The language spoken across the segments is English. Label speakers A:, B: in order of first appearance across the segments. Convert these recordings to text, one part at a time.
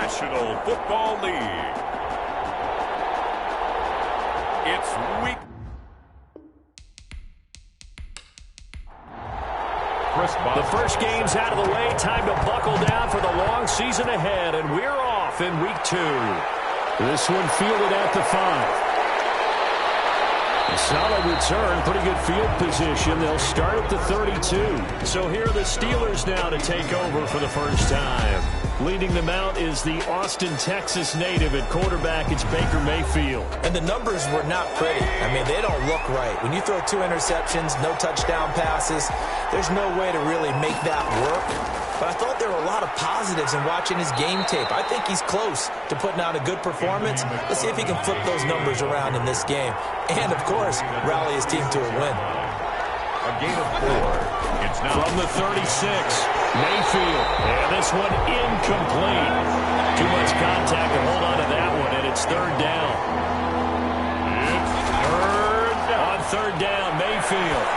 A: National Football League. It's week.
B: The first game's out of the way. Time to buckle down for the long season ahead, and we're off in week 2. This one fielded at the 5. A solid return, pretty good field position. They'll start at the 32. So here are the Steelers now to take over for the first time. Leading them out is the Austin, Texas native. At quarterback, it's Baker Mayfield.
C: And the numbers were not pretty. I mean, they don't look right. When you throw 2 interceptions, no touchdown passes, there's no way to really make that work. But I thought there were a lot of positives in watching his game tape. I think he's close to putting out a good performance. Let's see if he can flip those numbers around in this game. And, of course, rally his team to a win.
A: A gain of 4. It's now
B: from the 36. Mayfield. And this one incomplete. Too much contact to hold on to that one, and it's 3rd down.
A: It's 3rd down.
B: On 3rd down, Mayfield.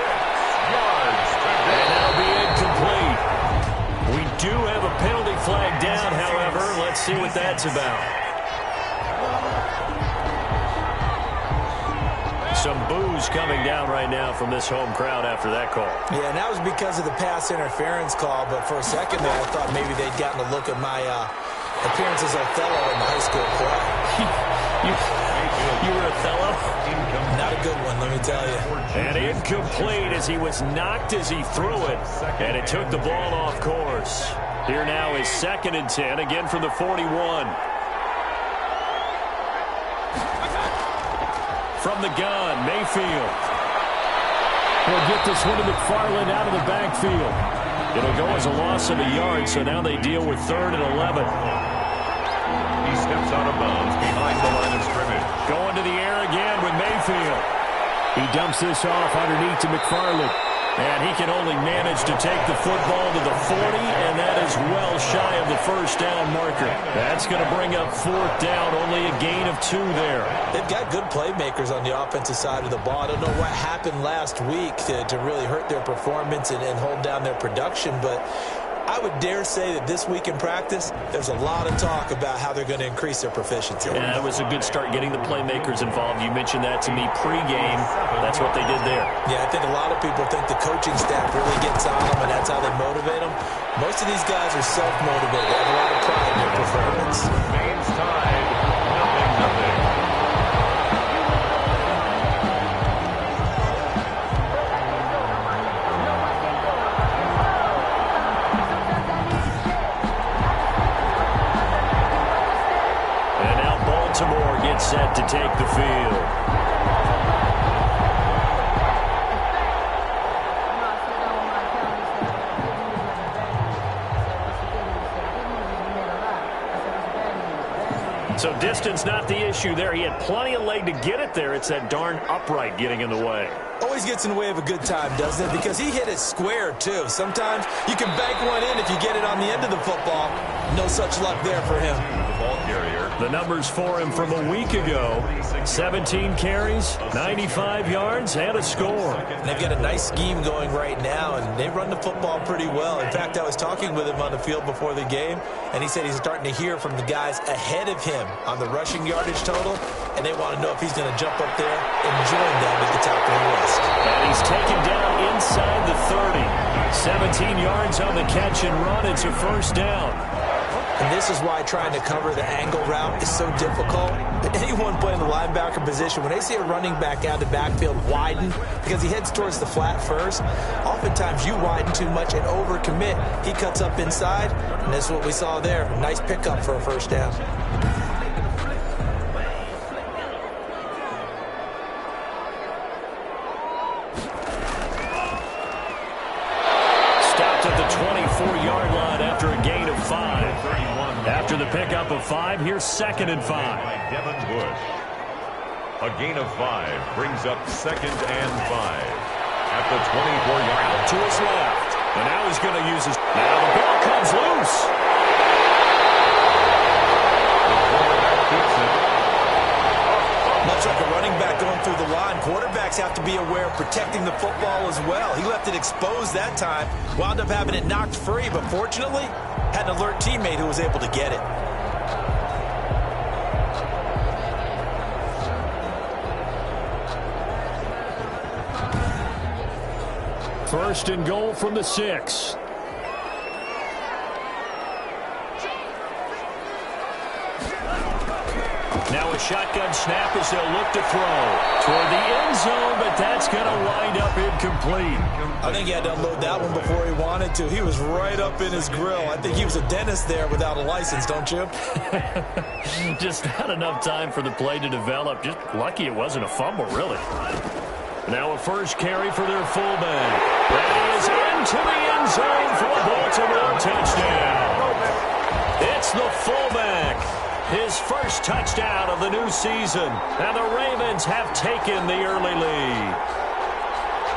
A: Yards.
B: And that'll be incomplete. We do have a penalty flag down, however. Let's see what that's about. Some boos coming down right now from this home crowd after that call.
C: Yeah, and that was because of the pass interference call, but for a second there, I thought maybe they'd gotten a look at my appearance as Othello in the high school play.
B: You were Othello?
C: Not a good one, let me tell you.
B: And incomplete as he was knocked as he threw it, and it took the ball off course. Here now is 2nd and 10, again from the 41. From the gun, Mayfield. He'll get this one to McFarland out of the backfield. It'll go as a loss of a yard, so now they deal with 3rd and 11.
A: He steps out of bounds behind the line of scrimmage.
B: Going to the air again with Mayfield. He dumps this off underneath to McFarland. And he can only manage to take the football to the 40, and that is well shy of the 1st down marker. That's going to bring up 4th down, only a gain of 2 there.
C: They've got good playmakers on the offensive side of the ball. I don't know what happened last week to really hurt their performance and hold down their production, but I would dare say that this week in practice, there's a lot of talk about how they're going to increase their proficiency.
B: Yeah, it was a good start getting the playmakers involved. You mentioned that to me pregame. That's what they did there.
C: Yeah, I think a lot of people think the coaching staff really gets on them, and that's how they motivate them. Most of these guys are self-motivated. They have a lot of pride in their performance.
A: Game's tied. 0-0.
B: Baltimore gets set to take the field. So distance not the issue there. He had plenty of leg to get it there. It's that darn upright getting in the way.
C: Always gets in the way of a good time, doesn't it? Because he hit it square, too. Sometimes you can bank one in if you get it on the end of the football. No such luck there for him.
A: The ball carrier.
B: The numbers for him from a week ago. 17 carries, 95 yards, and a score.
C: And they've got a nice scheme going right now, and they run the football pretty well. In fact, I was talking with him on the field before the game, and he said he's starting to hear from the guys ahead of him on the rushing yardage total, and they want to know if he's going to jump up there and join them at the top of the list.
B: And he's taken down inside the 30. 17 yards on the catch and run. It's a 1st down.
C: And this is why trying to cover the angle route is so difficult. Anyone playing the linebacker position, when they see a running back out of the backfield widen, because he heads towards the flat first, oftentimes you widen too much and overcommit. He cuts up inside, and that's what we saw there. Nice pickup for a 1st down.
B: Stopped at the 24-yard line after a gain of 5. After the pickup of 5, here's 2nd and 5.
A: Devin Bush. A gain of 5 brings up 2nd and 5 at the 24-yard line.
B: To his left. And now he's going to use his... Now the ball comes loose.
A: The quarterback keeps it.
C: Much like a running back going through the line, quarterbacks have to be aware of protecting the football as well. He left it exposed that time, wound up having it knocked free, but fortunately, had an alert teammate who was able to get it.
B: First and goal from the 6. Now a shotgun snap as they'll look to throw toward the end zone, but that's going to wind up incomplete.
C: I think he had to unload that one before he wanted to. He was right up in his grill. I think he was a dentist there without a license, don't you?
B: Just not enough time for the play to develop. Just lucky it wasn't a fumble, really. Now a first carry for their fullback. That is into the end zone for a Baltimore touchdown. It's the fullback. His first touchdown of the new season. And the Ravens have taken the early lead.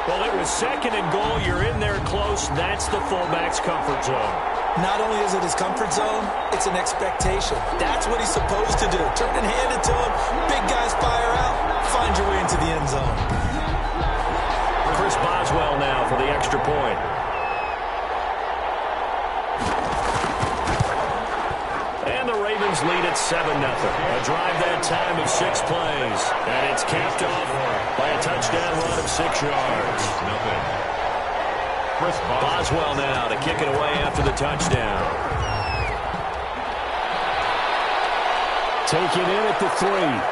B: Well, it was second and goal. You're in there close. That's the fullback's comfort zone.
C: Not only is it his comfort zone, it's an expectation. That's what he's supposed to do. Turn and hand it to him. Big guys fire out. Find your way into the end zone.
B: Chris Boswell now for the extra point. And the Ravens lead at 7-0. A drive that time of 6 plays. And it's capped off by a touchdown run of 6 yards.
A: Chris
B: Boswell now to kick it away after the touchdown. Taken in at the 3.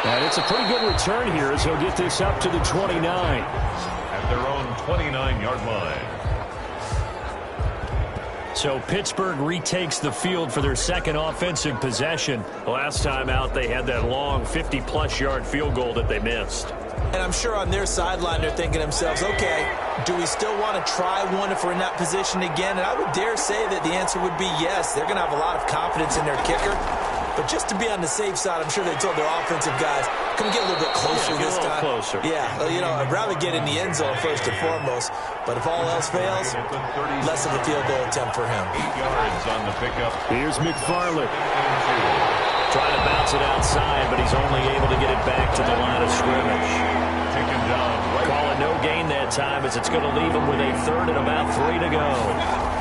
B: And it's a pretty good return here as he'll get this up to the 29.
A: At their own 29-yard line.
B: So Pittsburgh retakes the field for their second offensive possession. Last time out, they had that long 50-plus yard field goal that they missed.
C: And I'm sure on their sideline they're thinking to themselves, okay, do we still want to try one if we're in that position again? And I would dare say that the answer would be yes. They're going to have a lot of confidence in their kicker. But just to be on the safe side, I'm sure they told their offensive guys, come get a little bit closer this time.
B: Closer.
C: Yeah, you know, I'd rather get in the end zone first and foremost. But if all else fails, less of a field goal attempt for him.
A: 8 yards on the pickup.
B: Here's McFarland. Trying to bounce it outside, but he's only able to get it back to the line of scrimmage.
A: Taken down.
B: Call it no gain that time as it's going to leave him with a third and about 3 to go.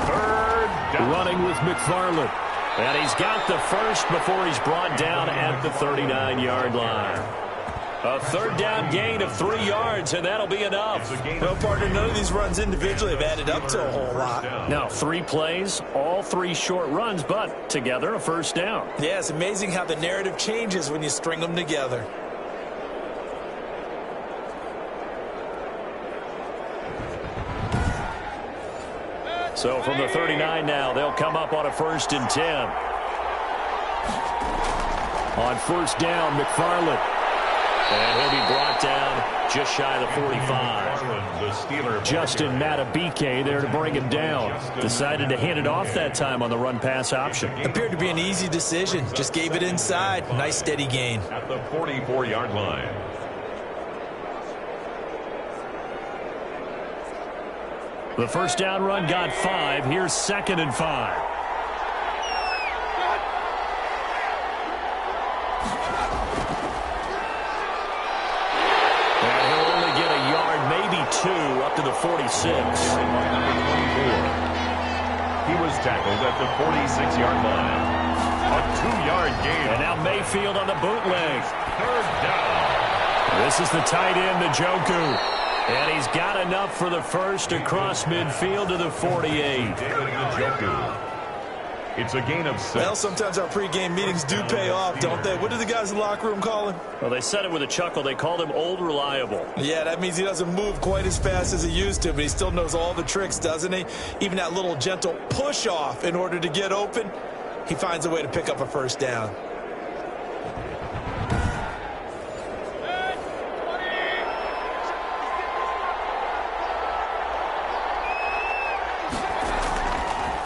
A: Third down.
B: Running with McFarland. And he's got the first before he's brought down at the 39-yard line. A third down gain of 3 yards, and that'll be enough.
C: Well, partner, none of these runs individually have added up to a whole lot.
B: Now, 3 plays, all 3 short runs, but together a first down.
C: Yeah, it's amazing how the narrative changes when you string them together.
B: So from the 39 now, they'll come up on a 1st and 10. On first down, McFarland. And he'll be brought down just shy of the 45. Justin Matabike there to bring him down. Decided to hand it off that time on the run-pass option.
C: Appeared to be an easy decision. Just gave it inside. Nice steady gain.
A: At the 44-yard line.
B: The first down run got 5. Here's 2nd and 5. And he'll only get a yard, maybe 2, up to the 46.
A: He was tackled at the 46-yard line. A 2-yard gain.
B: And now Mayfield on the bootleg.
A: Third down.
B: This is the tight end, Njoku. And he's got enough for the first across midfield to the 48.
A: David Njoku. It's a gain of 6.
C: Well, sometimes our pregame meetings do pay off, don't they? What do the guys in the locker room call him?
B: Well, they said it with a chuckle. They called him Old Reliable.
C: Yeah, that means he doesn't move quite as fast as he used to, but he still knows all the tricks, doesn't he? Even that little gentle push-off in order to get open, he finds a way to pick up a first down.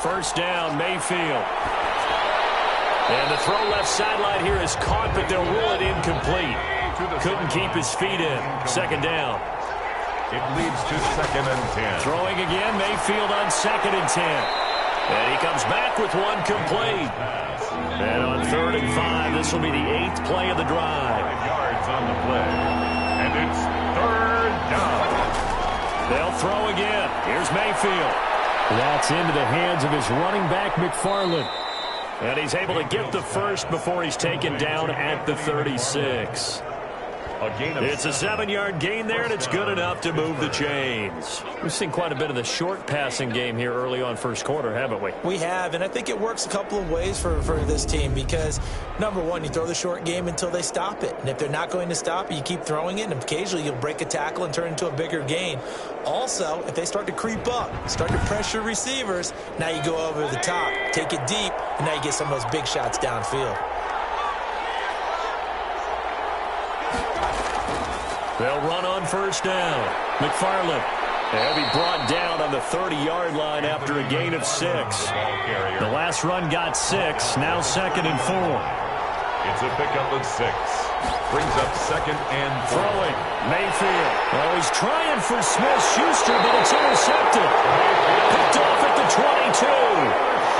B: First down, Mayfield. And the throw left sideline here is caught, but they'll rule it incomplete. Couldn't keep his feet in. Second down.
A: It leads to 2nd and 10.
B: Throwing again, Mayfield on 2nd and 10. And he comes back with one complete. And on 3rd and 5, this will be the 8th play of the drive.
A: 5 yards on the play. And it's 3rd down.
B: They'll throw again. Here's Mayfield. That's into the hands of his running back, McFarland. And he's able to get the first before he's taken down at the 36. It's a 7-yard gain there, and it's good enough to move the chains. We've seen quite a bit of the short passing game here early on first quarter, haven't we?
C: We have, and I think it works a couple of ways for this team because, number one, you throw the short game until they stop it. And if they're not going to stop it, you keep throwing it, and occasionally you'll break a tackle and turn it into a bigger gain. Also, if they start to creep up, start to pressure receivers, now you go over the top, take it deep, and now you get some of those big shots downfield.
B: They'll run on first down. McFarland. He'll be brought down on the 30-yard line after a gain of 6. The last run got 6, now 2nd and 4.
A: It's a pickup of 6. Brings up 2nd and 4.
B: Throwing, Mayfield. Oh, he's trying for Smith-Schuster, but it's intercepted. Picked off at the 22.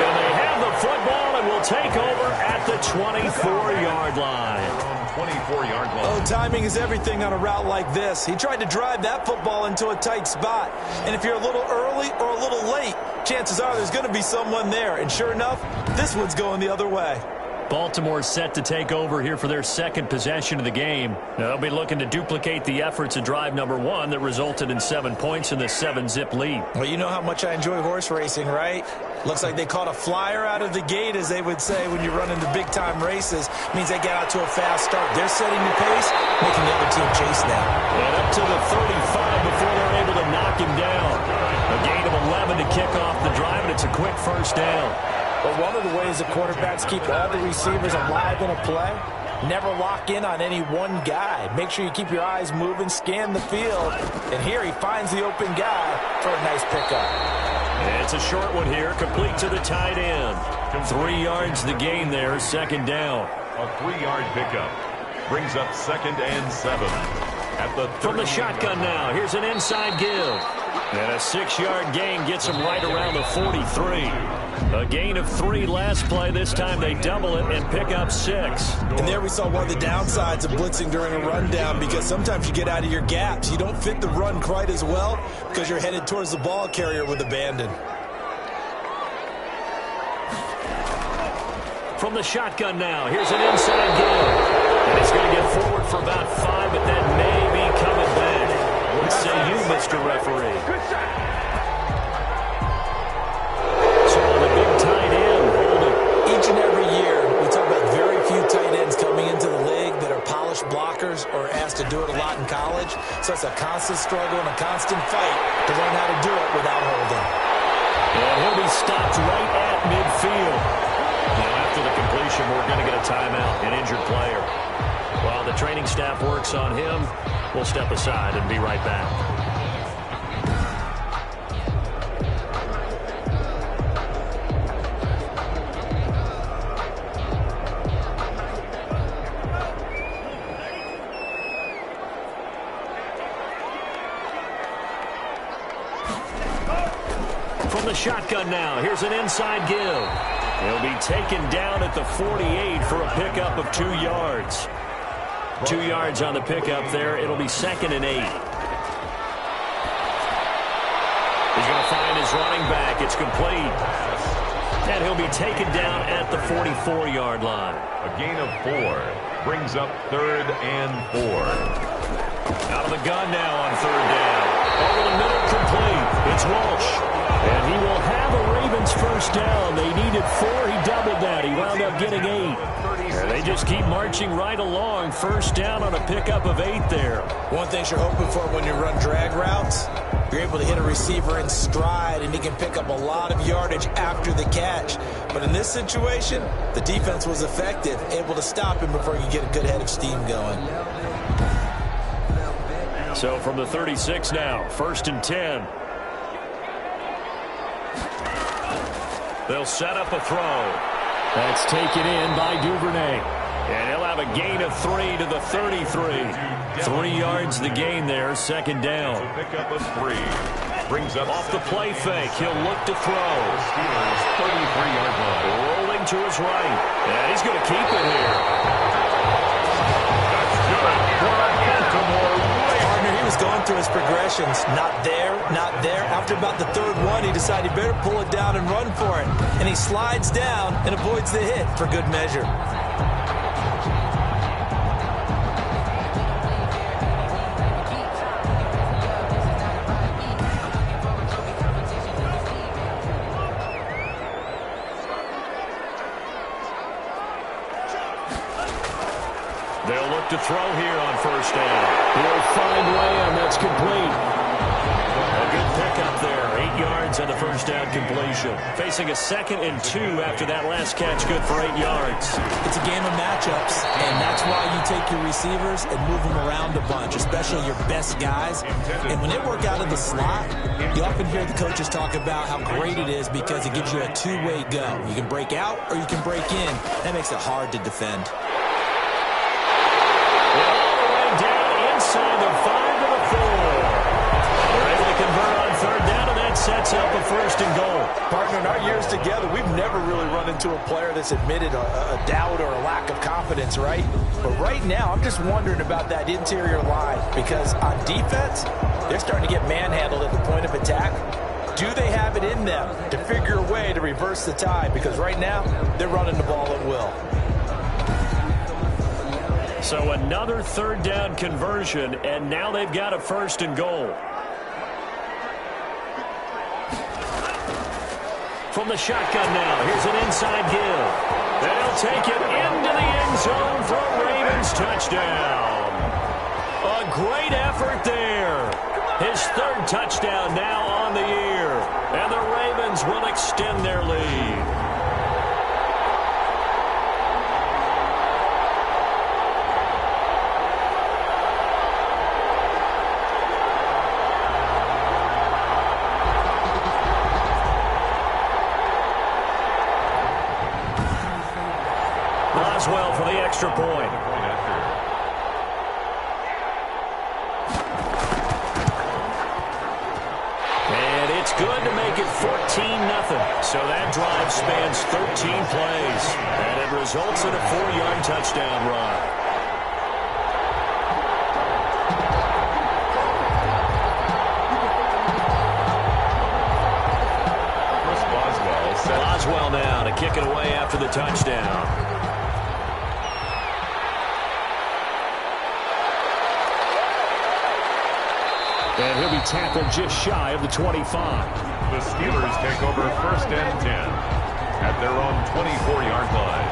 B: And they have the football and will take over at the 24-yard line.
A: 24-yard line.
C: Oh, timing is everything on a route like this. He tried to drive that football into a tight spot. And if you're a little early or a little late, chances are there's going to be someone there. And sure enough, this one's going the other way.
B: Baltimore set to take over here for their second possession of the game. Now, they'll be looking to duplicate the efforts of drive number 1 that resulted in 7 points in the 7-zip lead.
C: Well, you know how much I enjoy horse racing, right? Looks like they caught a flyer out of the gate, as they would say when you run into big-time races. Means they get out to a fast start. They're setting the pace, making the other team chase now.
B: And up to the 35 before they're able to knock him down. A gain of 11 to kick off the drive, and it's a quick first down.
C: But one of the ways the quarterbacks keep all the receivers alive in a play, never lock in on any one guy. Make sure you keep your eyes moving, scan the field. And here he finds the open guy for a nice pickup.
B: It's a short one here, complete to the tight end. 3 yards the gain there, 2nd down.
A: A 3-yard pickup. Brings up 2nd and 7. At the
B: From the shotgun now, here's an inside give. And a 6-yard gain gets him right around the 43. A gain of 3 last play. This time they double it and pick up 6.
C: And there we saw one of the downsides of blitzing during a rundown, because sometimes you get out of your gaps. You don't fit the run quite as well because you're headed towards the ball carrier with abandon.
B: From the shotgun now, here's an inside give. And he's going to get forward for about 5, but that may be coming back. What say you, Mr. Referee? So on the big tight end, holding.
C: Each and every year, we talk about very few tight ends coming into the league that are polished blockers or asked to do it a lot in college. So it's a constant struggle and a constant fight to learn how to do it without holding.
B: And he'll be stopped right at midfield. Now, after the completion, we're going to get a timeout, an injured player. While the training staff works on him, we'll step aside and be right back. From the shotgun now, here's an inside give. He'll be taken down at the 48 for a pickup of 2 yards. 2 yards on the pickup there. It'll be 2nd and 8. He's going to find his running back. It's complete. And he'll be taken down at the 44-yard line.
A: A gain of 4. Brings up 3rd and 4.
B: Out of the gun now on 3rd down. Over the middle, complete. It's Walsh. And he will have a Ravens first down. They needed 4. He doubled that. He wound up getting 8. And they just keep marching right along. First down on a pickup of 8 there.
C: One thing you're hoping for when you run drag routes, you're able to hit a receiver in stride, and he can pick up a lot of yardage after the catch. But in this situation, the defense was effective, able to stop him before he could get a good head of steam going.
B: So from the 36 now, 1st and 10. They'll set up a throw. That's taken in by Duvernay. And he'll have a gain of 3 to the 33. 3 yards the gain there, 2nd down.
A: Pickup of 3. Brings up
B: off the play fake. He'll look to throw.
A: Steelers 33-yard line.
B: Rolling to his right. And he's going to keep it here.
A: That's good.
C: Partner, he was going through his progressions. Not there, not there. After about the 3rd one, he decided he better pull it down and run for it. And he slides down and avoids the hit for good measure.
B: throw here on first down. He'll find Lamb. That's complete. A good pickup there. 8 yards on the first down completion. Facing a 2nd and 2 after that last catch. Good for 8 yards.
C: It's a game of matchups, and that's why you take your receivers and move them around a bunch, especially your best guys. And when they work out of the slot, you often hear the coaches talk about how great it is because it gives you a two-way go. You can break out or you can break in. That makes it hard to defend.
B: All the way down inside the 5 to the 4. They're able to convert on third down, and that sets up a 1st and goal.
D: Partner, in our years together, we've never really run into a player that's admitted a doubt or a lack of confidence, right? But right now, I'm just wondering about that interior line because on defense, they're starting to get manhandled at the point of attack. Do they have it in them to figure a way to reverse the tide? Because right now, they're running the ball at will.
B: So another third down conversion, and now they've got a 1st and goal. From the shotgun now, here's an inside give. They'll take it into the end zone for a Ravens touchdown. A great effort there. His 3rd touchdown now on the year. And the Ravens will extend their lead. Boswell for the extra point. And it's good to make it 14-0. So that drive spans 13 plays. And it results in a 4-yard touchdown run. Boswell now to kick it away after the touchdown. And he'll be tackled just shy of the 25.
A: The Steelers take over 1st and 10 at their own 24-yard line.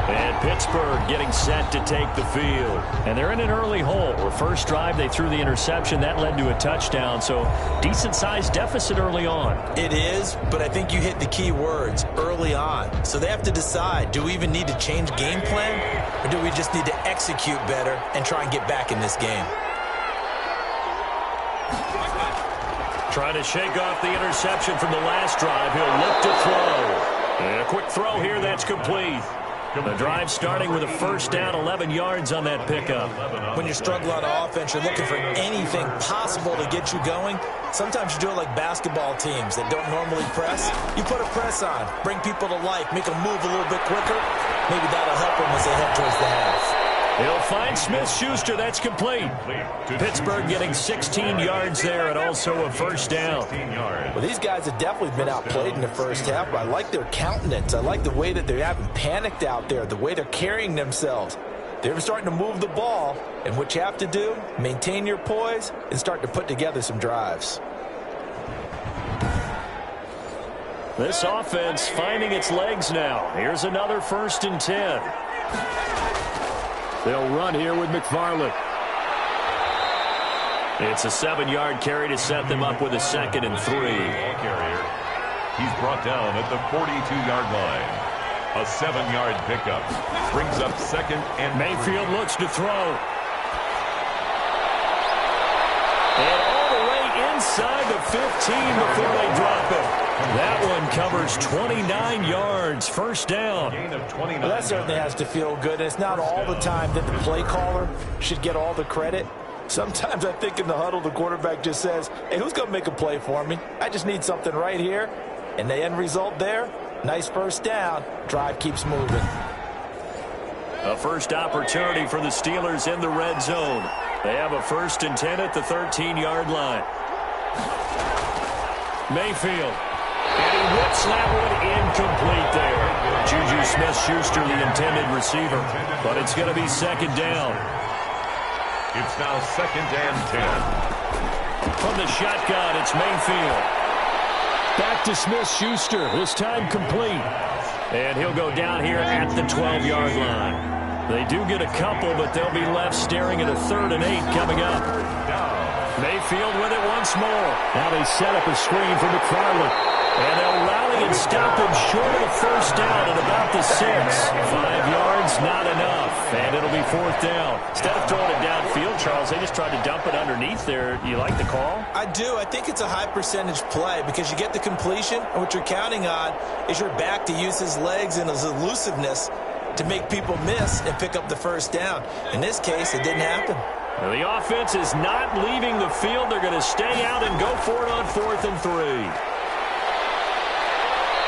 B: And Pittsburgh getting set to take the field. And they're in an early hole. The first drive, they threw the interception. That led to a touchdown. So decent-sized deficit early on.
C: It is, but I think you hit the key words, early on. So they have to decide, do we even need to change game plan? Or do we just need to execute better and try and get back in this game?
B: Trying to shake off the interception from the last drive. He'll look to throw. And a quick throw here, that's complete. The drive starting with a 1st down, 11 yards on that pickup.
C: When you struggle on offense, you're looking for anything possible to get you going. Sometimes you do it like basketball teams that don't normally press. You put a press on, bring people to life, make them move a little bit quicker. Maybe that'll help them as they head towards the half.
B: He'll find Smith-Schuster. That's complete. Pittsburgh getting 16 yards there and also a 1st down.
D: Well, these guys have definitely been outplayed in the first half, but I like their countenance. I like the way that they haven't panicked out there, the way they're carrying themselves. They're starting to move the ball, and what you have to do, maintain your poise and start to put together some drives.
B: This offense finding its legs now. Here's another 1st and 10. They'll run here with McFarland. It's a 7-yard carry to set them up with a 2nd and 3.
A: He's brought down at the 42-yard line. A 7-yard pickup brings up 2nd and
B: Mayfield looks to throw. And all the way inside the 15 before they drop it. That one covers 29 yards. 1st down.
D: Well, that certainly has to feel good. And it's not all the time that the play caller should get all the credit. Sometimes I think in the huddle, the quarterback just says, hey, who's going to make a play for me? I just need something right here. And the end result there, nice 1st down. Drive keeps moving.
B: A first opportunity for the Steelers in the red zone. They have a 1st and 10 at the 13-yard line. Mayfield. And he whips that one incomplete there. Juju Smith-Schuster, the intended receiver. But it's going to be 2nd down.
A: It's now 2nd and 10.
B: From the shotgun, it's Mayfield. Back to Smith-Schuster. This time complete. And he'll go down here at the 12-yard line. They do get a couple, but they'll be left staring at a 3rd and 8 coming up. Mayfield with it once more. Now they set up a screen for McFarland. And they'll rally and stop him short of the first down at about the 6. 5 yards, not enough. And it'll be 4th down.
E: Instead of throwing it downfield, Charles, they just tried to dump it underneath there. You like the call?
C: I do. I think it's a high percentage play because you get the completion, and what you're counting on is your back to use his legs and his elusiveness to make people miss and pick up the first down. In this case, it didn't happen.
B: Now the offense is not leaving the field. They're going to stay out and go for it on 4th and 3.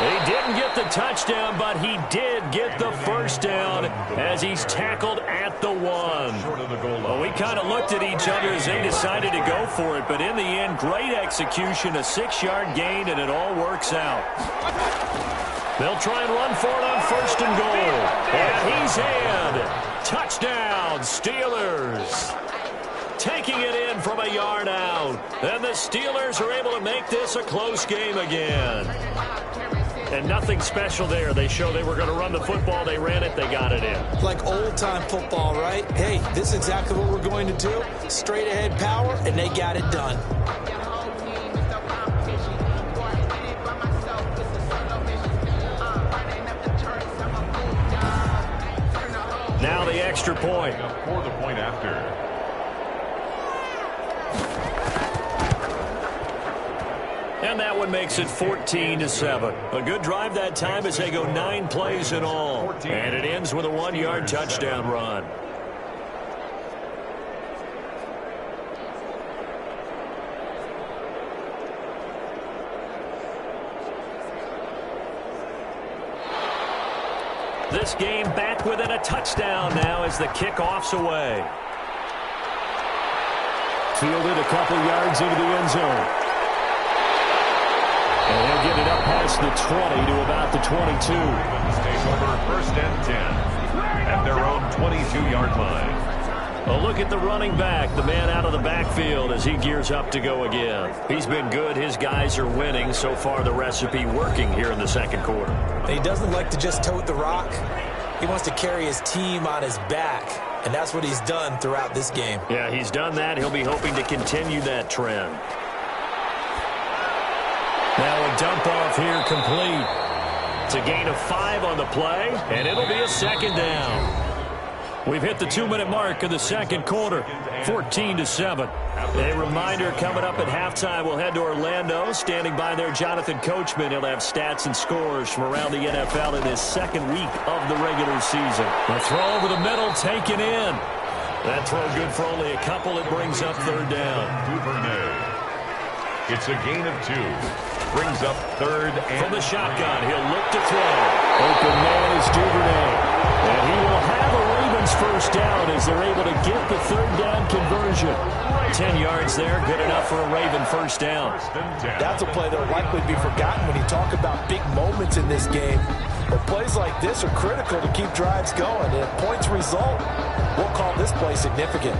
B: He didn't get the touchdown, but he did get the first down as he's tackled at the 1. Well, we kind of looked at each other as they decided to go for it, but in the end, great execution, a 6-yard gain, and it all works out. They'll try and run for it on 1st and goal. And he's in. Touchdown, Steelers. Taking it in from a yard out. And the Steelers are able to make this a close game again. And nothing special there. They show they were going to run the football. They ran it. They got it in.
C: Like old-time football, right? Hey, this is exactly what we're going to do. Straight-ahead power, and they got it done.
B: Now the extra point.
A: For the point after.
B: And that one makes it 14-7. A good drive that time as they go 9 plays in all. And it ends with a 1-yard touchdown run. This game back within a touchdown now as the kickoff's away. Fielded a couple yards into the end zone. And he'll get it up past the 20 to about the 22.
A: Take over 1st and 10 at their own 22-yard line.
B: A look at the running back, the man out of the backfield as he gears up to go again. He's been good. His guys are winning. So far, the recipe working here in the 2nd quarter.
C: And he doesn't like to just tote the rock. He wants to carry his team on his back, and that's what he's done throughout this game.
B: Yeah, he's done that. He'll be hoping to continue that trend. Now a dump off here complete. It's a gain of 5 on the play, and it'll be a 2nd down. We've hit the 2-minute mark of the 2nd quarter, 14-7. A reminder coming up at halftime, we'll head to Orlando. Standing by there, Jonathan Coachman. He'll have stats and scores from around the NFL in his 2nd week of the regular season. The throw over the middle, taken in. That throw good for only a couple. It brings up 3rd down.
A: Duvernay. It's a gain of 2. Brings up 3rd and...
B: From the shotgun, he'll look to throw. Open man is Duvernay. And he will have a Ravens first down as they're able to get the 3rd down conversion. 10 yards there, good enough for a Raven first down.
D: That's a play that will likely be forgotten when you talk about big moments in this game. But plays like this are critical to keep drives going. And if points result, we'll call this play significant.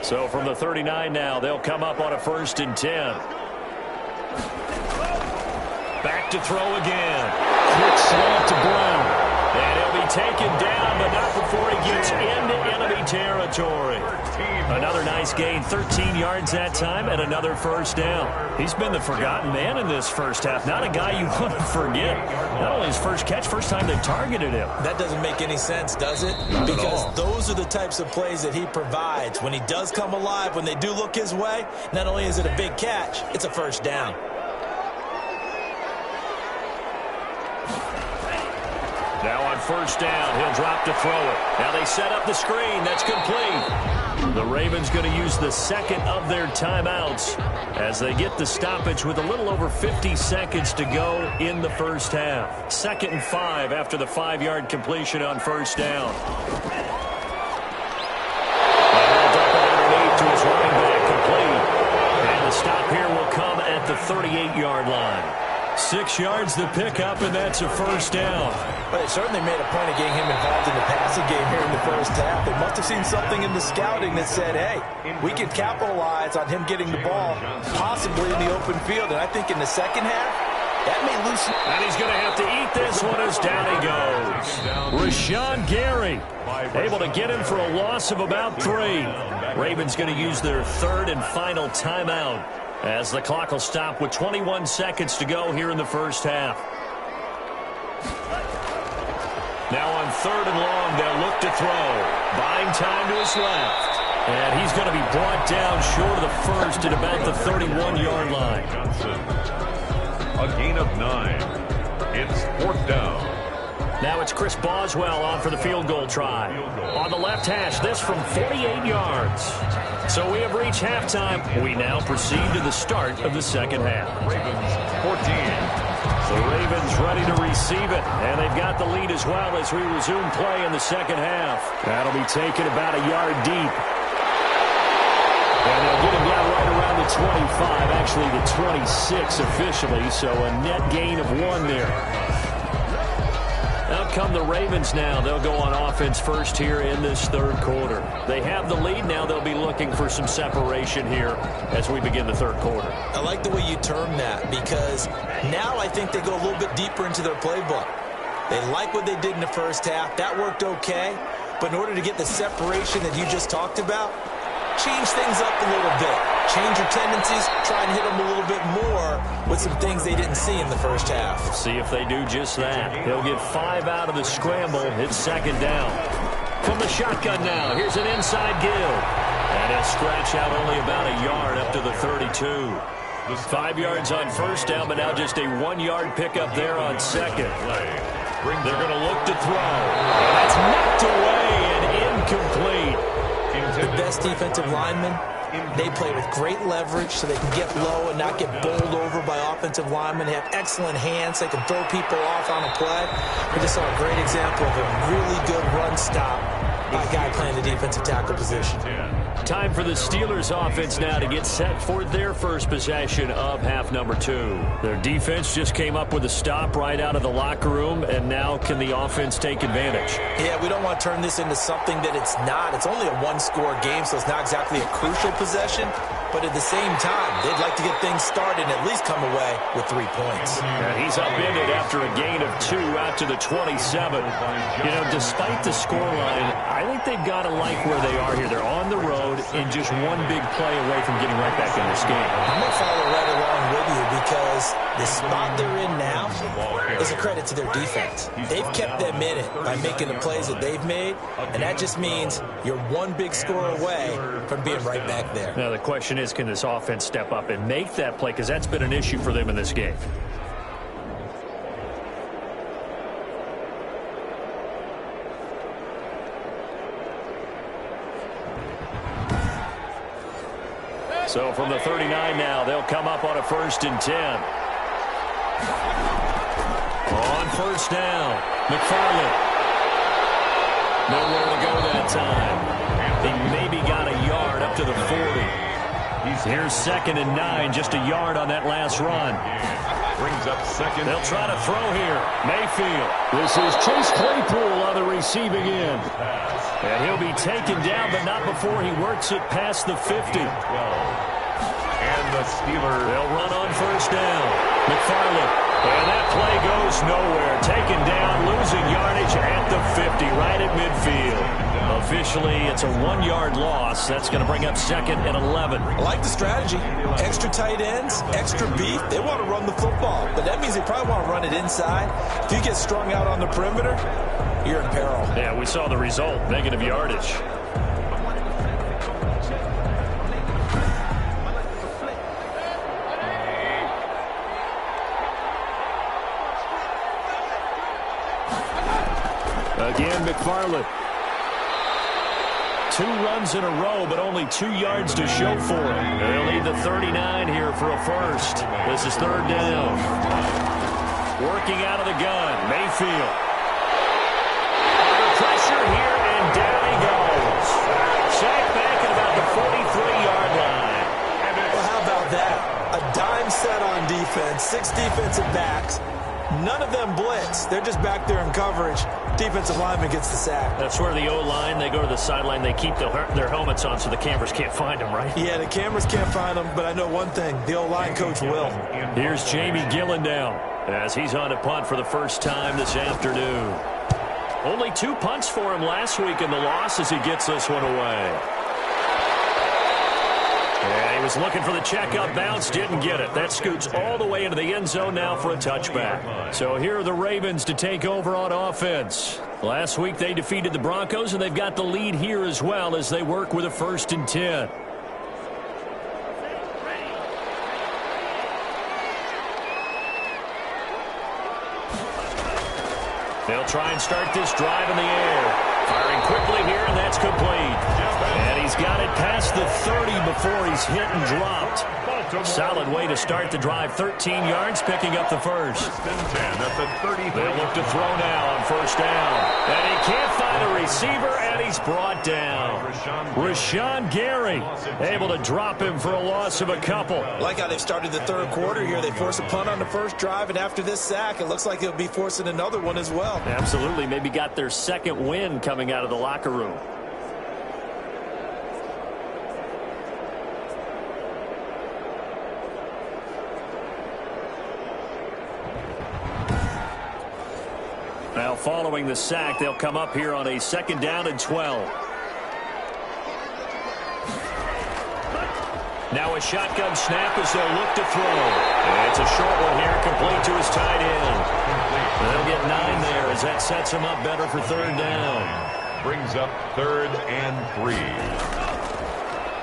B: So from the 39 now, they'll come up on a 1st and 10. Back to throw again. Quick slant to Brown. And he'll be taken down, but not before he gets into enemy territory. Another nice gain, 13 yards that time, and another first down. He's been the forgotten man in this first half. Not a guy you want to forget. Not only his first catch, first time they've targeted him.
C: That doesn't make any sense, does it? Because those are the types of plays that he provides. When he does come alive, when they do look his way, not only is it a big catch, it's a first down.
B: Now on first down, he'll drop to throw it. Now they set up the screen. That's complete. The Ravens going to use the 2nd of their timeouts as they get the stoppage with a little over 50 seconds to go in the first half. 2nd and 5 after the 5-yard completion on first down. And he'll dump it underneath to his running back, complete. And the stop here will come at the 38-yard line. 6 yards to pick up, and that's a first down.
D: But they certainly made a point of getting him involved in the passing game here in the first half. They must have seen something in the scouting that said, hey, we can capitalize on him getting the ball, possibly in the open field. And I think in the second half, That may loosen.
B: And he's going to have to eat this one as down he goes. Rashawn Gary able to get him for a loss of about 3. Ravens going to use their third and final timeout as the clock will stop with 21 seconds to go here in the first half. Now on 3rd and long, they'll look to throw. Buying time to his left. And he's going to be brought down short of the first at about the 31-yard line.
A: A gain of 9. It's 4th down.
B: Now it's Chris Boswell on for the field goal try. On the left hash, this from 48 yards. So we have reached halftime. We now proceed to the start of the second half.
A: Ravens 14.
B: The Ravens ready to receive it, and they've got the lead as well as we resume play in the second half. That'll be taken about a yard deep. And they'll get him down right around the 25, actually the 26 officially, so a net gain of 1 there. Out come the Ravens now. They'll go on offense first here in this third quarter. They have the lead now. They'll be looking for some separation here as we begin the third quarter.
C: I like the way you term that because now I think they go a little bit deeper into their playbook. They like what they did in the first half. That worked okay. But in order to get the separation that you just talked about, change things up a little bit. Change your tendencies. Try and hit them a little bit more with some things they didn't see in the first half.
B: See if they do just that. He'll get 5 out of the scramble. It's 2nd down. From the shotgun now, here's an inside give. And he'll scratch out only about a yard up to the 32. 5 yards on first down, but now just a 1-yard pickup there on second. They're going to look to throw. And that's knocked away and incomplete.
C: The best defensive linemen, they play with great leverage so they can get low and not get bowled over by offensive linemen. They have excellent hands. They can throw people off on a play. We just saw a great example of a really good run stop by a guy playing the defensive tackle position.
B: Time for the Steelers offense now to get set for their first possession of half number 2. Their defense just came up with a stop right out of the locker room, and now can the offense take advantage?
C: Yeah, we don't want to turn this into something that it's not. It's only a 1-score game, so it's not exactly a crucial possession. But at the same time, they'd like to get things started and at least come away with 3 points.
B: And he's upended after a gain of 2 out to the 27. You know, despite the scoreline, I think they've got to like where they are here. They're on the road and just one big play away from getting right back in this game.
C: I'm going to follow right along with you because the spot they're in now is a credit to their defense. They've kept them in it by making the plays that they've made, and that just means you're one big score away from being right back there.
B: Now the question is, can this offense step up and make that play? Because that's been an issue for them in this game. So from the 39 now, they'll come up on a 1st and 10. On 1st down, McFarland. Nowhere to go that time. He maybe got a yard up to the 40. Here's 2nd and 9, just a yard on that last run.
A: Brings up 2nd.
B: They'll try to throw here. Mayfield. This is Chase Claypool on the receiving end. And he'll be taken down, but not before he works it past the 50.
A: And the Steelers.
B: They'll run on 1st down. McFarland. And that play goes nowhere. Taken down, losing yardage at the 50, right at midfield. Officially, it's a 1-yard loss. That's going to bring up 2nd and 11.
C: I like the strategy. Extra tight ends, extra beef. They want to run the football, but that means they probably want to run it inside. If you get strung out on the perimeter, you're in peril.
B: Yeah, we saw the result, negative yardage. Again, McFarland. 2 runs in a row, but only 2 yards to show for him. They'll lead the 39 here for a 1st. This is 3rd down. Working out of the gun, Mayfield. Under pressure here, and down he goes. Sacked back at about the 43-yard line.
C: Well, how about that? A dime set on defense, 6 defensive backs. None of them blitz. They're just back there in coverage. Defensive lineman gets the sack.
B: That's where the O-line, they go to the sideline, they keep their helmets on so the cameras can't find them, right?
C: Yeah, the cameras can't find them, but I know one thing. The O-line coach will.
B: Here's Jamie Gillen now. as he's on to punt for the first time this afternoon. Only 2 punts for him last week in the loss as he gets this one away. And he was looking for the checkup bounce, didn't get it. That scoots all the way into the end zone now for a touchback. So here are the Ravens to take over on offense. Last week they defeated the Broncos, and they've got the lead here as well as they work with a 1st and 10. They'll try and start this drive in the air. Firing quickly here, and that's complete. And he's got it past the 30 before he's hit and dropped. Solid way to start the drive. 13 yards, picking up the first.
A: That's a 30.
B: They'll look to throw now on 1st down. And he can't find a receiver, and he's brought down. Rashawn Gary able to drop him for a loss of a couple.
C: Like how they've started the 3rd quarter here. They force a punt on the first drive, and after this sack, it looks like they'll be forcing another one as well.
B: Absolutely. Maybe got their 2nd win coming out of the locker room. Now following the sack, they'll come up here on a 2nd down and 12. Now a shotgun snap as they'll look to throw. And it's a short one here, complete to his tight end. They'll get 9 there as that sets him up better for 3rd down.
A: Brings up 3rd and 3.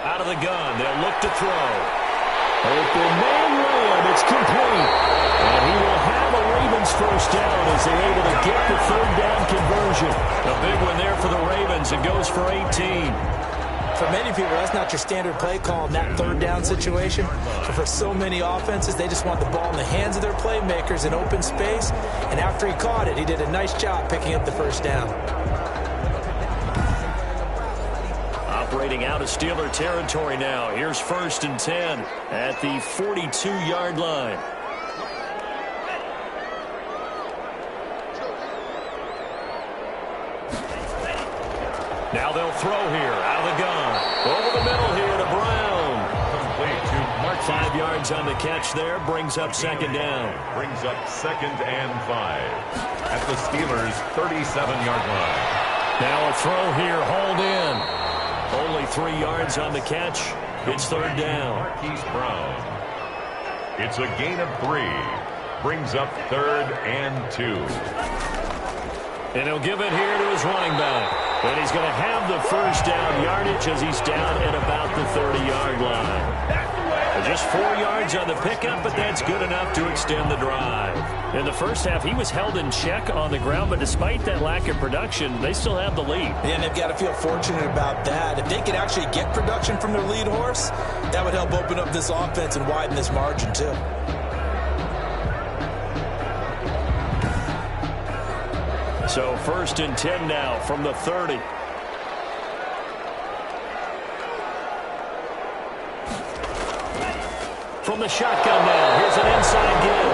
B: Out of the gun, they'll look to throw. Open man run, it's complete. And he will have a Ravens 1st down as they're able to get the 3rd down conversion. A big one there for the Ravens. It goes for 18.
C: For many people, that's not your standard play call in that 3rd down situation. But for so many offenses, they just want the ball in the hands of their playmakers in open space. And after he caught it, he did a nice job picking up the 1st down.
B: Operating out of Steeler territory now. Here's 1st and 10 at the 42-yard line. Now they'll throw here out of the gun. Over the middle here to Brown.
A: Complete to Mark.
B: 5 yards on the catch there. Brings up 2nd down.
A: Brings up 2nd and 5 at the Steelers' 37-yard line.
B: Now a throw here, hauled in. Only 3 yards on the catch. It's 3rd down.
A: Marquise Brown. It's a gain of 3. Brings up 3rd and 2.
B: And he'll give it here to his running back. And he's going to have the 1st down yardage as he's down at about the 30-yard line. Just 4 yards on the pickup, but that's good enough to extend the drive. In the first half, he was held in check on the ground, but despite that lack of production, they still have the lead.
C: And they've got to feel fortunate about that. If they could actually get production from their lead horse, that would help open up this offense and widen this margin too.
B: So 1st and 10 now from the 30. From the shotgun now, here's an inside give.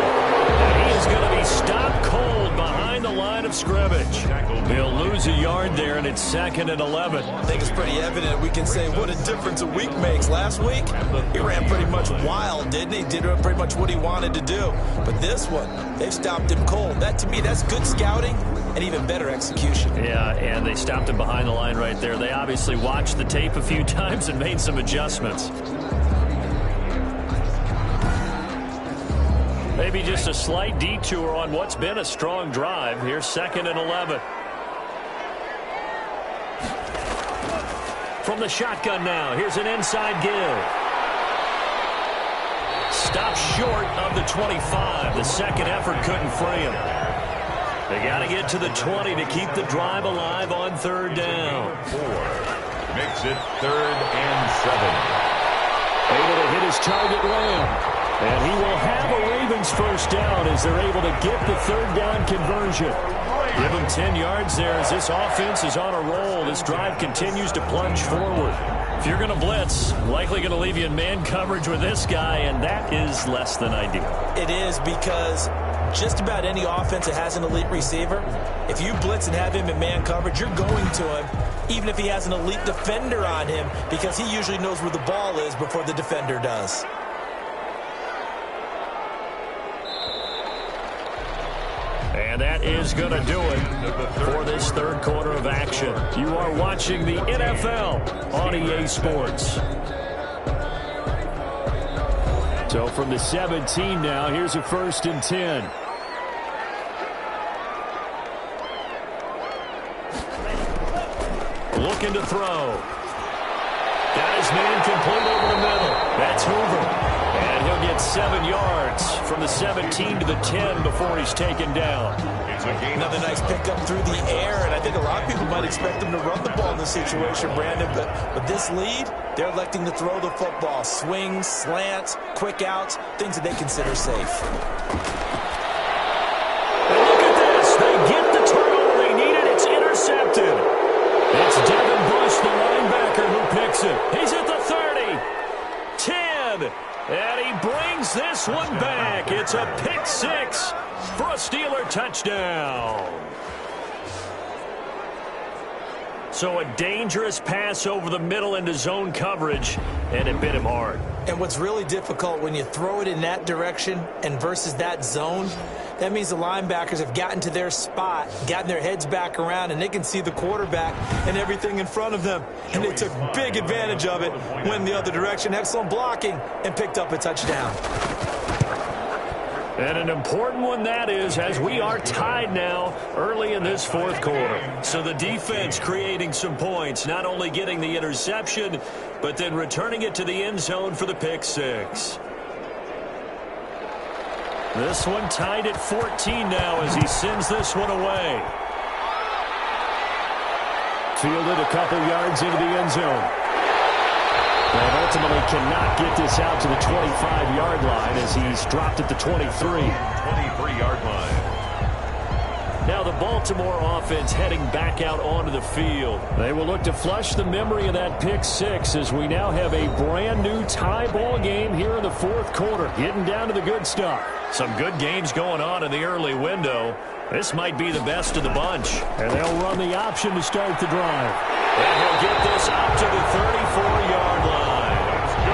B: And he is going to be stopped cold behind the line of scrimmage. He'll lose a yard there, and it's 2nd and 11.
C: I think it's pretty evident. We can say what a difference a week makes. Last week, he ran pretty much wild, didn't he? Did pretty much what he wanted to do. But this one, they've stopped him cold. That, to me, that's good scouting and even better execution.
B: Yeah, and they stopped him behind the line right there. They obviously watched the tape a few times and made some adjustments. Maybe just a slight detour on what's been a strong drive. Here's 2nd and 11. From the shotgun now, here's an inside give. Stopped short of the 25. The second effort couldn't free him. They got to get to the 20 to keep the drive alive on 3rd down.
A: 4 makes it 3rd and 7.
B: Able to hit his target Lamb. And he will have a Ravens 1st down as they're able to get the 3rd down conversion. Give him 10 yards there as this offense is on a roll. This drive continues to plunge forward. If you're going to blitz, likely going to leave you in man coverage with this guy, and that is less than ideal.
C: It is, because just about any offense that has an elite receiver, if you blitz and have him in man coverage, you're going to him, even if he has an elite defender on him, because he usually knows where the ball is before the defender does.
B: that is going to do it for this third quarter of action. You are watching the NFL on EA Sports. So from the 17 now, here's a 1st and 10. Looking to throw. Got his man complete over the middle. That's Hoover. And he'll get 7 yards from the 17 to the 10 before he's taken down.
D: Another nice pickup through the air, and I think a lot of people might expect him to run the ball in this situation, Brandon, but with this lead, they're electing to throw the football. Swings, slants, quick outs, things that they consider safe.
B: And look at this. They get the turnover they needed. It's intercepted. It's Devin Bush, the linebacker, who picks it. He's at the 30, 10, and he brings this one back. It's a pick 6 for a Steeler touchdown. So a dangerous pass over the middle into zone coverage, and it bit him hard.
C: And what's really difficult when you throw it in that direction and versus that zone, that means the linebackers have gotten to their spot, gotten their heads back around, and they can see the quarterback and everything in front of them. And they took big advantage of it, went the other direction, excellent blocking, and picked up a touchdown.
B: And an important one that is, as we are tied now early in this fourth quarter. So the defense creating some points, not only getting the interception, but then returning it to the end zone for the pick 6. This one tied at 14 now as he sends this one away. Fielded a couple yards into the end zone. And ultimately cannot get this out to the 25-yard line as he's dropped at the 23.
A: 23-yard line.
B: Now the Baltimore offense heading back out onto the field. They will look to flush the memory of that pick 6 as we now have a brand new tie ball game here in the fourth quarter. Getting down to the good stuff. Some good games going on in the early window. This might be the best of the bunch. And they'll run the option to start the drive. And he'll get this out to the 34-yard line.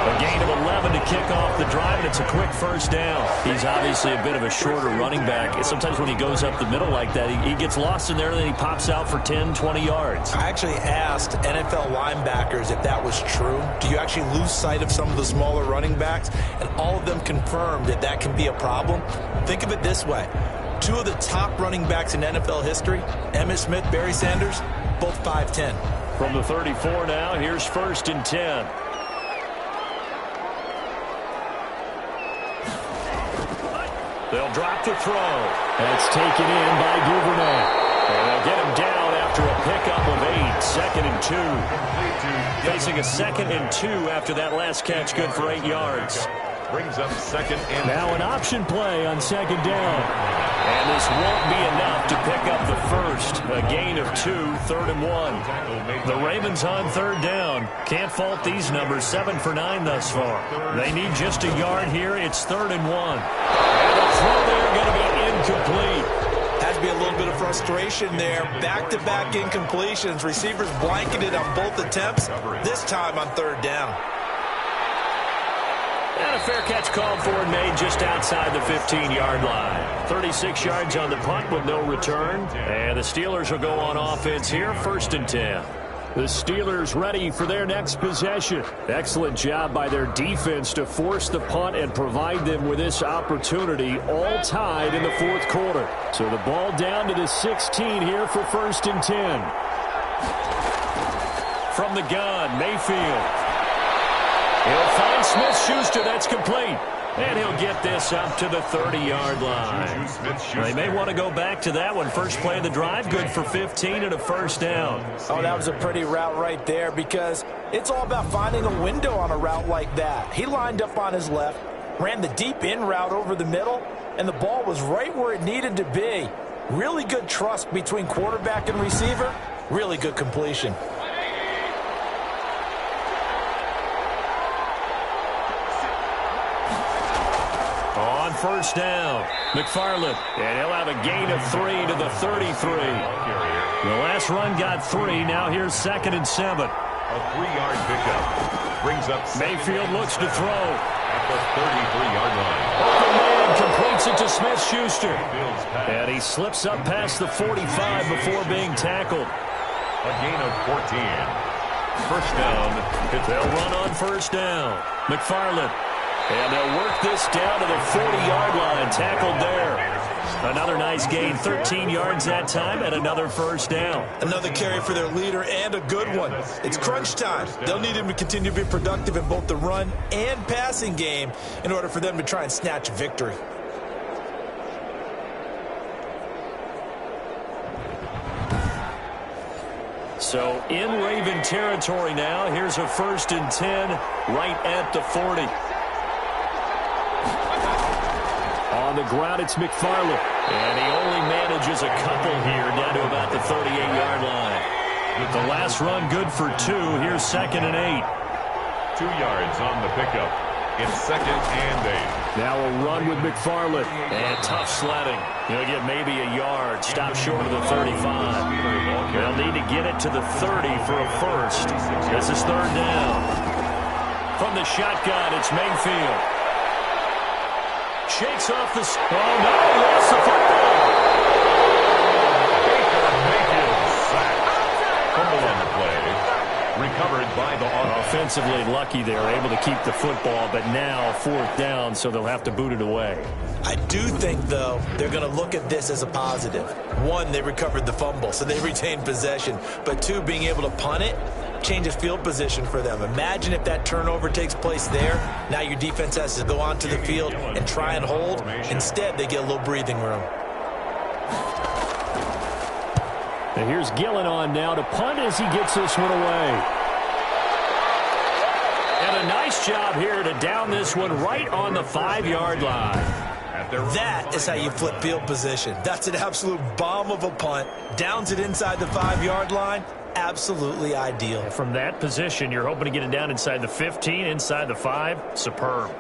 B: A gain of 11 to kick off the drive, and it's a quick first down. He's obviously a bit of a shorter running back. Sometimes when he goes up the middle like that, he gets lost in there, and then he pops out for 10, 20 yards.
C: I actually asked NFL linebackers if that was true. Do you actually lose sight of some of the smaller running backs? And all of them confirmed that that can be a problem. Think of it this way. 2 of the top running backs in NFL history, Emmitt Smith, Barry Sanders, both 5'10".
B: From the 34 now, here's 1st and 10. They'll drop the throw. That's taken in by Duvernay. And they'll get him down after a pickup of 8. 2nd and 2. Facing a 2nd and 2 after that last catch, good for 8 yards.
A: Brings up 2nd and
B: now an option play on 2nd down. And this won't be enough to pick up the first. A gain of 2, 3rd and 1. The Ravens on 3rd down. Can't fault these numbers, 7 for 9 thus far. They need just a yard here. It's 3rd and 1. And the throw there going to be incomplete.
C: Has to be a little bit of frustration there. Back-to-back incompletions. Receivers blanketed on both attempts, this time on 3rd down.
B: And a fair catch called for and made just outside the 15-yard line. 36 yards on the punt with no return. And the Steelers will go on offense here, 1st and 10. The Steelers ready for their next possession. Excellent job by their defense to force the punt and provide them with this opportunity, all tied in the fourth quarter. So the ball down to the 16 here for 1st and 10. From the gun, Mayfield. He'll find Smith-Schuster. That's complete. And he'll get this up to the 30-yard line. They may want to go back to that one. First play of the drive, good for 15 and a first down.
C: Oh, that was a pretty route right there because it's all about finding a window on a route like that. He lined up on his left, ran the deep in route over the middle, and the ball was right where it needed to be. Really good trust between quarterback and receiver. Really good completion.
B: On first down, McFarland, and he'll have a gain of 3 to the 33. The last run got 3. Now here's 2nd and 7.
A: A 3-yard pickup. Brings up
B: Mayfield looks to throw.
A: At the 33-yard line.
B: Open man And completes it to Smith-Schuster. And he slips up past the 45 before being tackled.
A: A gain of 14. First down.
B: They'll run on first down. McFarland. And they'll work this down to the 40-yard line. Tackled there. Another nice gain, 13 yards that time, and another first down.
D: Another carry for their leader, and a good one. It's crunch time. They'll need him to continue to be productive in both the run and passing game in order for them to try and snatch a victory.
B: So in Raven territory now. Here's a 1st and 10 right at the 40. On the ground, it's McFarland. And he only manages a couple here down to about the 38-yard line. The last run good for 2. Here's 2nd and 8.
A: 2 yards on the pickup. It's 2nd and 8.
B: Now a run with McFarland. And tough sledding. He'll get maybe a yard. Stop short of the 35. They'll need to get it to the 30 for a first. This is 3rd down. From the shotgun, it's Mayfield. Shakes off the... Oh, no, he lost the football.
A: Baker Mayfield sacked. Fumble on the play. Recovered by the offense.
B: Offensively lucky they're able to keep the football, but now 4th down, so they'll have to boot it away.
D: I do think, though, they're going to look at this as a positive. 1, they recovered the fumble, so they retained possession. But 2, being able to punt it changes field position for them. Imagine if that turnover takes place there. Now your defense has to go onto the field and try and hold. Instead, they get a little breathing room.
B: And here's Gillen on now to punt as he gets this one away. And a nice job here to down this one right on the 5-yard line.
D: That is how you flip field position. That's an absolute bomb of a punt. Downs it inside the 5-yard line. Absolutely ideal.
B: From that position, you're hoping to get it down inside the 15, inside the 5. Superb.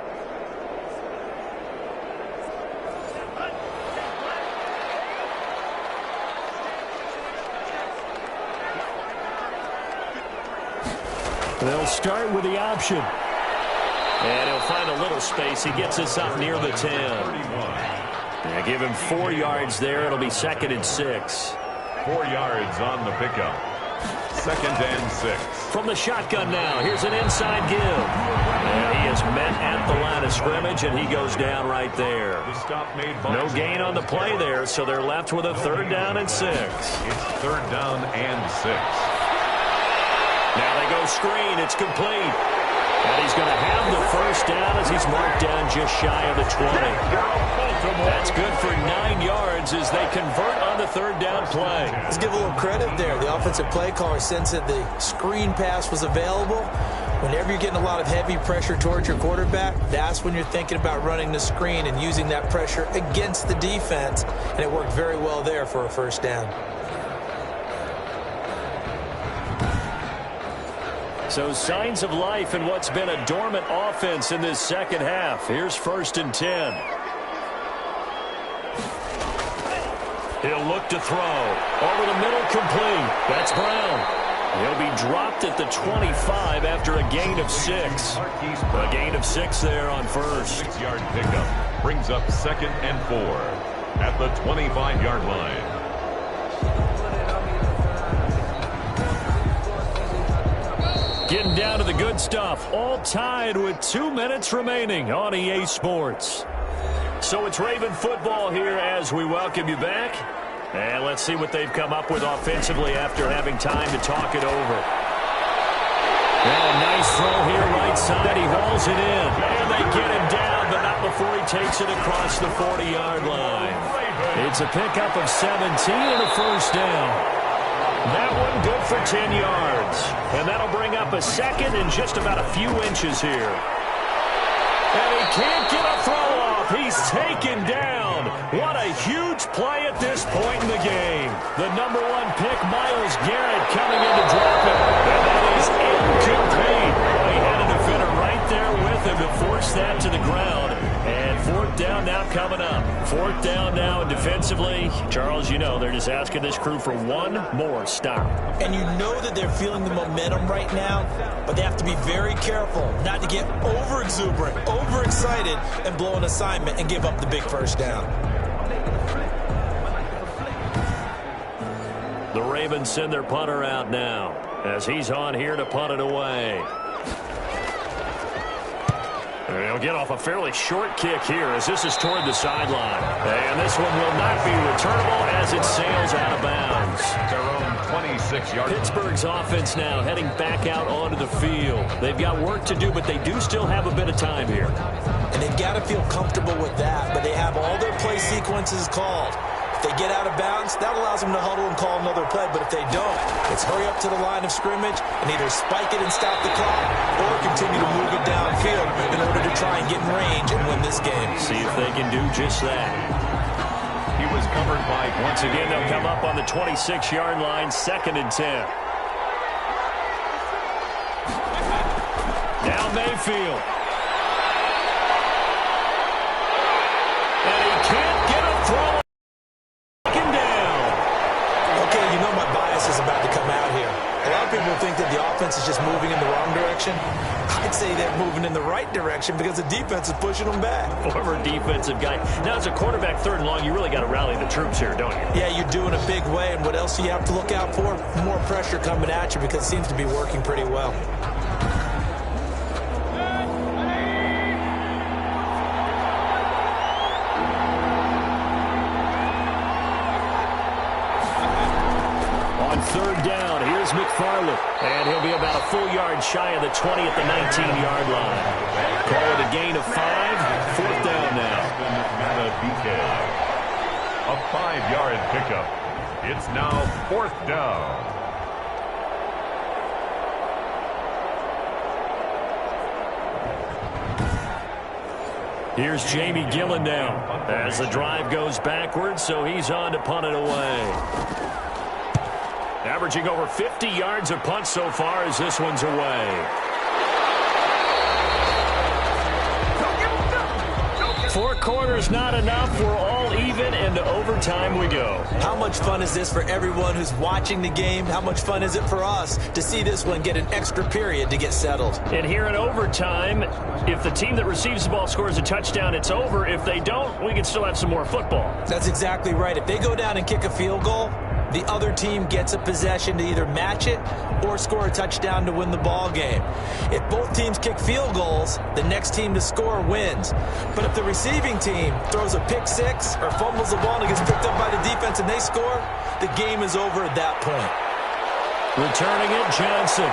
B: They'll start with the option. And he'll find a little space. He gets us up near the 10. Yeah, give him 4 yards there. It'll be 2nd and 6.
A: 4 yards on the pickup. 2nd and 6.
B: From the shotgun now, here's an inside give. And he is met at the line of scrimmage, and he goes down right there.
A: The stop made by
B: no gain on the play there, so they're left with a 3rd down and 6.
A: It's 3rd down and 6.
B: Now they go screen. It's complete. And he's going to have the first down as he's marked down just shy of the 20. That's good for 9 yards as they convert on the 3rd down play.
D: Let's give a little credit there. The offensive play caller sensed that the screen pass was available. Whenever you're getting a lot of heavy pressure towards your quarterback, that's when you're thinking about running the screen and using that pressure against the defense. And it worked very well there for a first down.
B: So signs of life in what's been a dormant offense in this second half. Here's 1st and 10. He'll look to throw. Over the middle, complete. That's Brown. He'll be dropped at the 25 after a gain of 6. A gain of 6 there on first.
A: 6-yard pickup brings up 2nd and 4 at the 25-yard line.
B: Getting down to the good stuff. All tied with 2 minutes remaining on EA Sports. So it's Raven football here as we welcome you back. And let's see what they've come up with offensively after having time to talk it over. Well, a nice throw here right side. He hauls it in. And they get him down, but not before he takes it across the 40-yard line. It's a pickup of 17 and a first down. That one good for 10 yards. And that'll bring up a 2nd and just about a few inches here. And he can't get a throw off. He's taken down. What a huge play at this point in the game. The number 1 pick, Myles Garrett, coming in to drop it. And that is incomplete. He had a defender right there with him to force that to the ground. And fourth down now coming up. Fourth down now, and defensively, Charles, you know, they're just asking this crew for one more stop.
C: And you know that they're feeling the momentum right now, but they have to be very careful not to get over-exuberant, overexcited, and blow an assignment and give up the big first down.
B: The Ravens send their punter out now as he's on here to punt it away. And he'll get off a fairly short kick here as this is toward the sideline. And this one will not be returnable as it sails out of bounds.
A: Their own 26-yard.
B: Pittsburgh's offense now heading back out onto the field. They've got work to do, but they do still have a bit of time here.
C: And they've got to feel comfortable with that, but they have all their play sequences called. If they get out of bounds, that allows them to huddle and call another play. But if they don't, it's hurry up to the line of scrimmage and either spike it and stop the clock or continue to move it downfield in order to try and get in range and win this game.
B: See if they can do just that.
A: He was covered by.
B: Once again, they'll come up on the 26-yard line, 2nd and 10. Now Mayfield. And he can't get a throw.
C: Is about to come out here. A lot of people think that the offense is just moving in the wrong direction. I'd say they're moving in the right direction because the defense is pushing them back.
B: Former defensive guy. Now, as a quarterback 3rd and long, you really got to rally the troops here, don't you?
C: Yeah, you're doing a big way, and what else do you have to look out for? More pressure coming at you because it seems to be working pretty well.
B: McFarland, and he'll be about a full yard shy of the 20 at the 19-yard line. Call it a gain of 5, 4th down now.
A: A 5-yard pickup. It's now 4th down.
B: Here's Jamie Gillen now as the drive goes backwards, so he's on to punt it away. Averaging over 50 yards of punt so far as this one's away. 4 quarters not enough. We're all even, and to overtime we go.
C: How much fun is this for everyone who's watching the game? How much fun is it for us to see this one get an extra period to get settled?
B: And here in overtime, if the team that receives the ball scores a touchdown, it's over. If they don't, we can still have some more football.
C: That's exactly right. If they go down and kick a field goal, the other team gets a possession to either match it or score a touchdown to win the ball game. If both teams kick field goals, the next team to score wins. But if the receiving team throws a pick six or fumbles the ball and it gets picked up by the defense and they score, the game is over at that point.
B: Returning it, Johnson.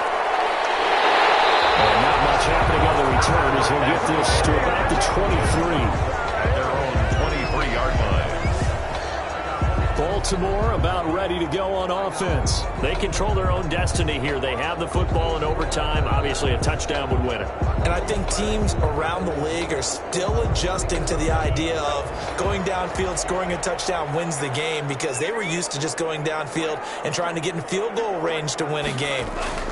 B: And not much happening on the return as he'll get this to about the 23.
A: At their own 23-yard line.
B: Baltimore about ready to go on offense. They control their own destiny here. They have the football in overtime. Obviously, a touchdown would win it.
C: And I think teams around the league are still adjusting to the idea of going downfield, scoring a touchdown wins the game because they were used to just going downfield and trying to get in field goal range to win a game.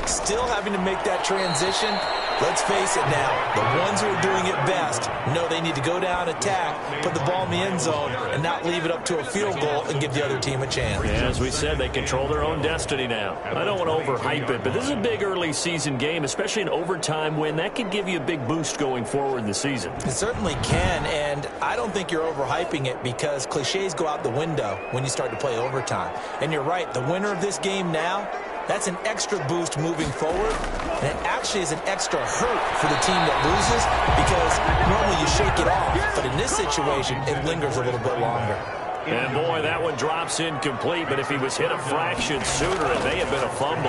C: Still having to make that transition. Let's face it now, the ones who are doing it best know they need to go down, attack, put the ball in the end zone, and not leave it up to a field goal and give the other team a chance.
B: Yeah, as we said, they control their own destiny now. I don't want to overhype it, but this is a big early season game, especially an overtime win. That could give you a big boost going forward in the season.
C: It certainly can, and I don't think you're overhyping it because cliches go out the window when you start to play overtime. And you're right, the winner of this game now, that's an extra boost moving forward, and it actually is an extra hurt for the team that loses because normally you shake it off, but in this situation, it lingers a little bit longer.
B: And boy, that one drops incomplete, but if he was hit a fraction sooner, it may have been a fumble.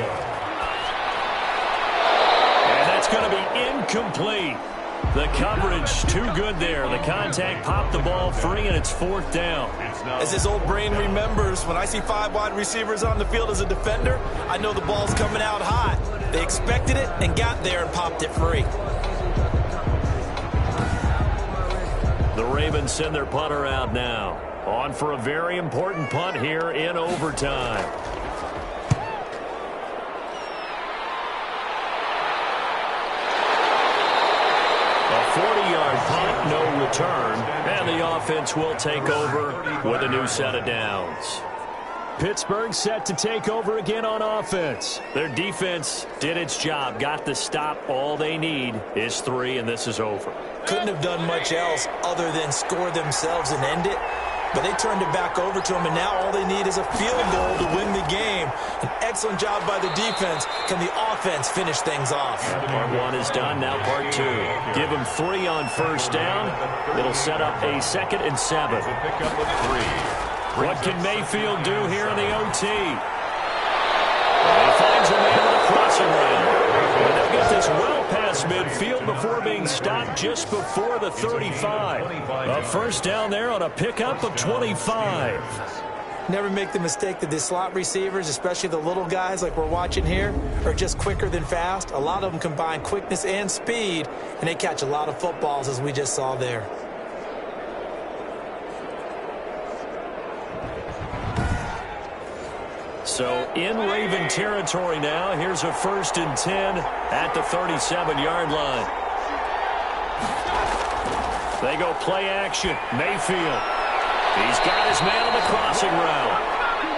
B: And that's going to be incomplete. The coverage too good there. The contact popped the ball free, and it's 4th down.
C: As his old brain remembers, when I see 5 wide receivers on the field as a defender, I know the ball's coming out hot. They expected it and got there and popped it free.
B: The Ravens send their punter out now. On for a very important punt here in overtime. A offense will take over with a new set of downs.
E: Pittsburgh set to take over again on offense.
B: Their defense did its job, got the stop. All they need is 3, and this is over.
C: Couldn't have done much else other than score themselves and end it. But they turned it back over to them, and now all they need is a field goal to win the game. An excellent job by the defense. Can the offense finish things off?
B: Part 1 is done, now part 2. Give them 3 on first down. It'll set up a 2nd and 7.
A: Pick up with 3.
B: What can Mayfield do here in the OT? He finds a man with a crossing route. And they'll get this well past midfield before being stopped just before the 35. A first down there on a pickup of 25.
C: Never make the mistake that the slot receivers, especially the little guys like we're watching here, are just quicker than fast. A lot of them combine quickness and speed, and they catch a lot of footballs, as we just saw there.
B: So in Raven territory now. Here's a 1st and 10 at the 37-yard line. They go play action. Mayfield. He's got his man on the crossing route.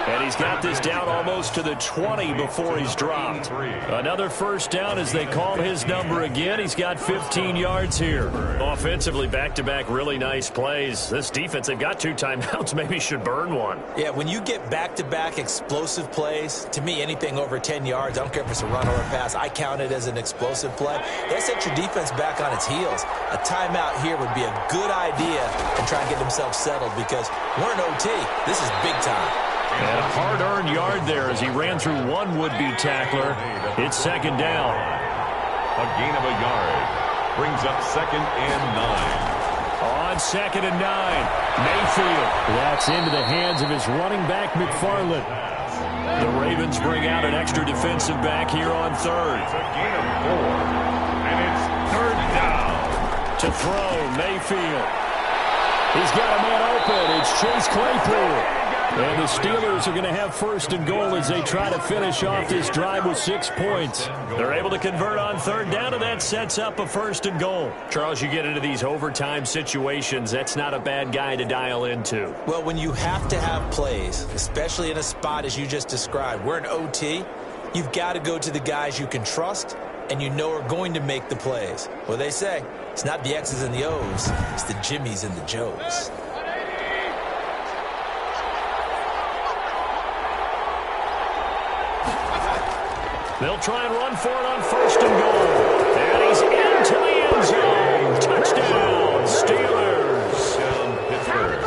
B: And he's got this down almost to the 20 before he's dropped. Another first down as they call his number again. He's got 15 yards here. Offensively, back-to-back really nice plays. This defense, they've got 2 timeouts. Maybe should burn one.
C: Yeah, when you get back-to-back explosive plays, to me, anything over 10 yards, I don't care if it's a run or a pass, I count it as an explosive play. That sets your defense back on its heels. A timeout here would be a good idea and try and get themselves settled because we're in OT. This is big time.
B: And a hard-earned yard there as he ran through one would-be tackler. It's 2nd down.
A: A gain of a yard. Brings up 2nd and 9.
B: On 2nd and 9. Mayfield.
E: That's into the hands of his running back, McFarland.
B: The Ravens bring out an extra defensive back here on 3rd.
A: It's a gain of 4. And it's 3rd down.
B: To throw, Mayfield.
E: He's got a man open. It's Chase Claypool. And the Steelers are going to have 1st and goal as they try to finish off this drive with 6 points.
B: They're able to convert on 3rd down, and that sets up a 1st and goal. Charles, you get into these overtime situations, that's not a bad guy to dial into.
C: Well, when you have to have plays, especially in a spot as you just described, we're in OT, you've got to go to the guys you can trust and you know are going to make the plays. Well, they say it's not the X's and the O's, it's the Jimmies and the Joes.
B: They'll try and run for it on 1st and goal. And he's into the end zone. Touchdown, Steelers.
A: Down Pittsburgh.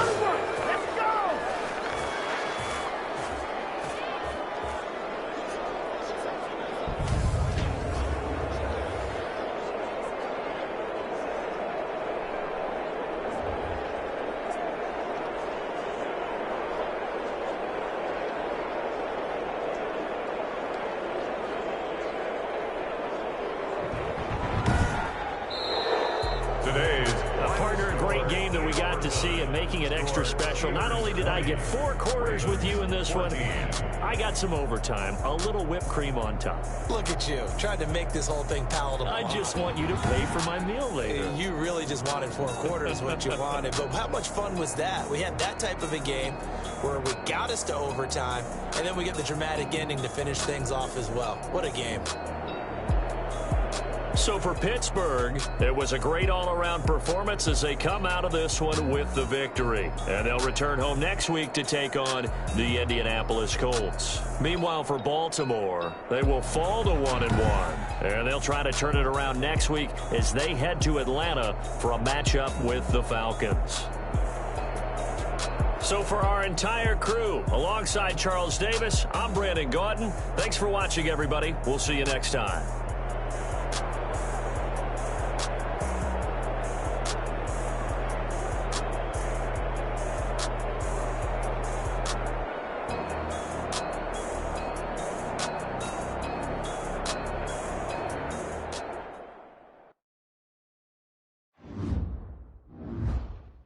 B: To see and making it extra special. Not only did I get 4 quarters with you in this one, I got some overtime, a little whipped cream on top.
C: Look at you, trying to make this whole thing palatable.
B: I just want you to pay for my meal later.
C: You really just wanted 4 quarters what you wanted, but how much fun was that? We had that type of a game where we got us to overtime, and then we get the dramatic ending to finish things off as well. What a game.
B: So for Pittsburgh, it was a great all-around performance as they come out of this one with the victory. And they'll return home next week to take on the Indianapolis Colts. Meanwhile, for Baltimore, they will fall to 1-1. And they'll try to turn it around next week as they head to Atlanta for a matchup with the Falcons. So for our entire crew, alongside Charles Davis, I'm Brandon Gaudin. Thanks for watching, everybody. We'll see you next time.